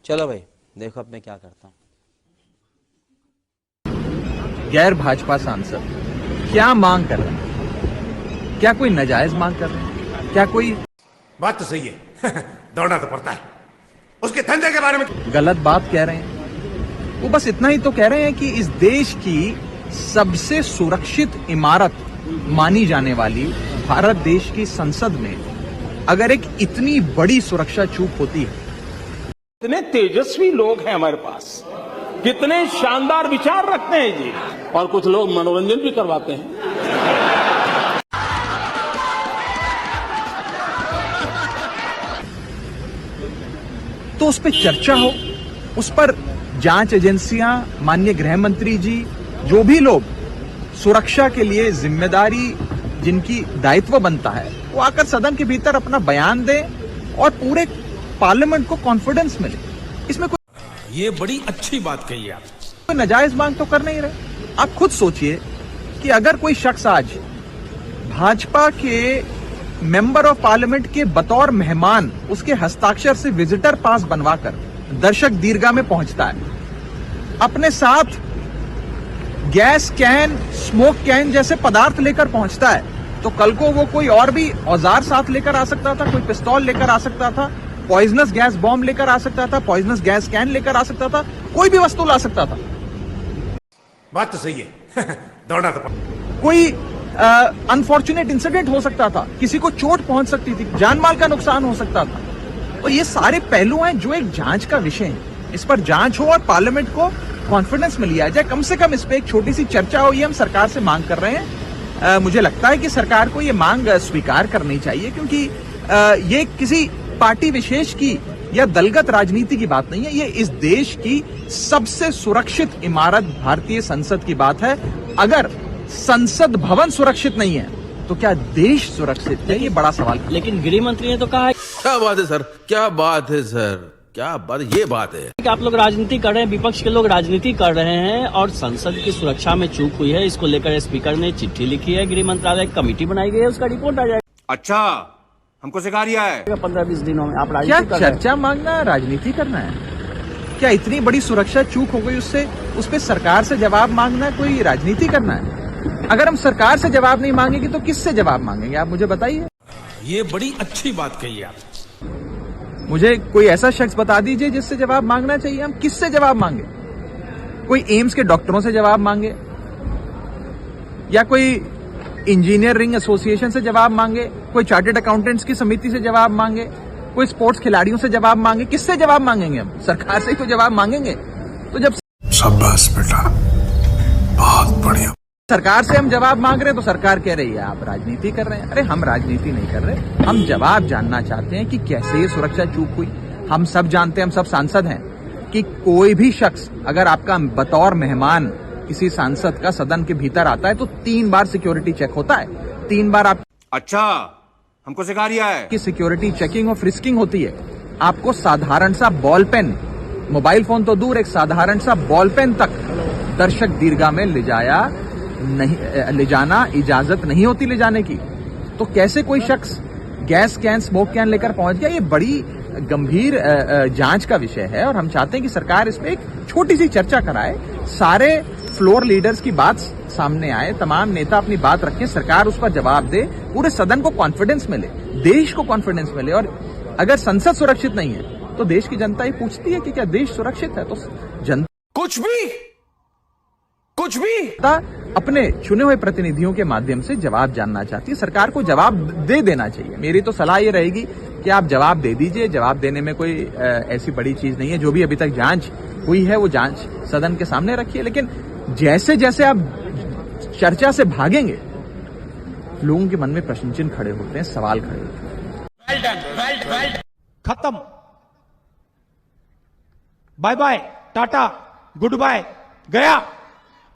चलो भाई देखो अब मैं क्या करता हूँ। गैर भाजपा सांसद क्या मांग कर रहे हैं? क्या कोई नाजायज मांग कर रहे हैं? क्या कोई बात तो सही है दौड़ना तो पड़ता है उसके धंधे के बारे में। गलत बात कह रहे हैं? वो बस इतना ही तो कह रहे हैं कि इस देश की सबसे सुरक्षित इमारत मानी जाने वाली भारत देश की संसद में अगर एक इतनी बड़ी सुरक्षा चूक होती है। कितने तेजस्वी लोग हैं हमारे पास, कितने शानदार विचार रखते हैं जी, और कुछ लोग मनोरंजन भी करवाते हैं। तो उस पर चर्चा हो, उस पर जांच एजेंसियां, माननीय गृह मंत्री जी, जो भी लोग सुरक्षा के लिए जिम्मेदारी जिनकी दायित्व बनता है, वो आकर सदन के भीतर अपना बयान दें और पूरे पार्लियामेंट को कॉन्फिडेंस मिले। इसमें कोई ये बड़ी अच्छी बात कही आप। कोई नाजायज मांग तो कर नहीं रहे। आप खुद सोचिए कि अगर कोई शख्स आज भाजपा के मेंबर ऑफ पार्लियामेंट के बतौर मेहमान उसके हस्ताक्षर से विजिटर पास बनवाकर दर्शक दीर्घा में पहुंचता है, अपने साथ गैस कैन, स्मोक कैन जैसे पदार्थ लेकर पहुंचता है, तो कल को वो कोई और भी औजार साथ लेकर आ सकता था, कोई पिस्तौल लेकर आ सकता था, पॉइजनस गैस बॉम्ब लेकर आ सकता था, पॉइजनस गैस कैन लेकर आ सकता था, कोई भी वस्तु ला सकता था। बात तो सही है दौड़ना तो कोई अनफॉर्चुनेट इंसिडेंट हो सकता था, किसी को चोट पहुंच सकती थी, जान माल का नुकसान हो सकता था। तो ये सारे पहलू हैं जो एक जांच का विषय है। इस पर जांच हो और पार्लियामेंट को कॉन्फिडेंस में लिया जाए। कम से कम इस पे एक छोटी सी चर्चा हो, ये हम सरकार से मांग कर रहे हैं। मुझे लगता है कि सरकार को ये मांग स्वीकार करनी चाहिए, क्योंकि ये किसी पार्टी विशेष की या दलगत राजनीति की बात नहीं है। ये इस देश की सबसे सुरक्षित इमारत भारतीय संसद की बात है। अगर संसद भवन सुरक्षित नहीं है तो क्या देश सुरक्षित है? ये बड़ा सवाल है। लेकिन गृह मंत्री ने तो कहा है क्या बात है सर, क्या बात है सर, क्या बात, ये बात है कि आप लोग राजनीति कर रहे हैं, विपक्ष के लोग राजनीति कर रहे हैं और संसद की सुरक्षा में चूक हुई है। इसको लेकर स्पीकर ने चिट्ठी लिखी है, गृह मंत्रालय कमेटी बनाई गई है, उसका रिपोर्ट आ जाएगा। अच्छा हमको सिखा रिया है 15-20 दिनों में आप क्या राजनीति कर रहे हैं। चर्चा मांगना है, राजनीति करना है? क्या इतनी बड़ी सुरक्षा चूक हो गई उससे उस पर सरकार से जवाब मांगना है, कोई राजनीति करना है? अगर हम सरकार से जवाब नहीं मांगेंगे तो किससे जवाब मांगेंगे? आप मुझे बताइए। ये बड़ी अच्छी बात कही आप। मुझे कोई ऐसा शख्स बता दीजिए जिससे जवाब मांगना चाहिए। हम किससे जवाब मांगे? कोई एम्स के डॉक्टरों से जवाब मांगे, या कोई इंजीनियरिंग एसोसिएशन से जवाब मांगे, कोई चार्टर्ड अकाउंटेंट्स की समिति से जवाब मांगे, कोई स्पोर्ट्स खिलाड़ियों से जवाब मांगे? किससे जवाब मांगेंगे? हम सरकार से ही तो जवाब मांगेंगे। तो जब शाबाश बेटा, बहुत बढ़िया। सरकार से हम जवाब मांग रहे हैं तो सरकार कह रही है आप राजनीति कर रहे हैं। अरे हम राजनीति नहीं कर रहे, हम जवाब जानना चाहते हैं कि कैसे ये सुरक्षा चूक हुई। हम सब जानते हैं, हम सब सांसद हैं कि कोई भी शख्स अगर आपका बतौर मेहमान किसी सांसद का सदन के भीतर आता है तो 3 बार सिक्योरिटी चेक होता है। 3 बार आप अच्छा हमको सिखा रिया है की सिक्योरिटी चेकिंग और फ्रिस्किंग होती है। आपको साधारण सा बॉल पेन, मोबाइल फोन तो दूर, एक साधारण सा बॉल पेन तक दर्शक दीर्घा में ले जाना इजाजत नहीं होती ले जाने की। तो कैसे कोई शख्स गैस कैन, स्मोक कैन लेकर पहुंच गया? ये बड़ी गंभीर जांच का विषय है और हम चाहते हैं कि सरकार इस पे एक छोटी सी चर्चा कराए, सारे फ्लोर लीडर्स की बात सामने आए, तमाम नेता अपनी बात रखें, सरकार उस पर जवाब दे, पूरे सदन को कॉन्फिडेंस मिले, देश को कॉन्फिडेंस मिले। और अगर संसद सुरक्षित नहीं है तो देश की जनता ये पूछती है कि क्या देश सुरक्षित है? तो जनता कुछ भी अपने चुने हुए प्रतिनिधियों के माध्यम से जवाब जानना चाहती है। सरकार को जवाब दे देना चाहिए। मेरी तो सलाह ये रहेगी कि आप जवाब दे दीजिए। जवाब देने में कोई ऐसी बड़ी चीज नहीं है। जो भी अभी तक जांच हुई है वो जांच सदन के सामने रखिए, लेकिन जैसे जैसे आप चर्चा से भागेंगे लोगों के मन में प्रश्न चिन्ह खड़े होते हैं, सवाल खड़े होते हैं। खत्म, bye bye, tata, good bye, गया।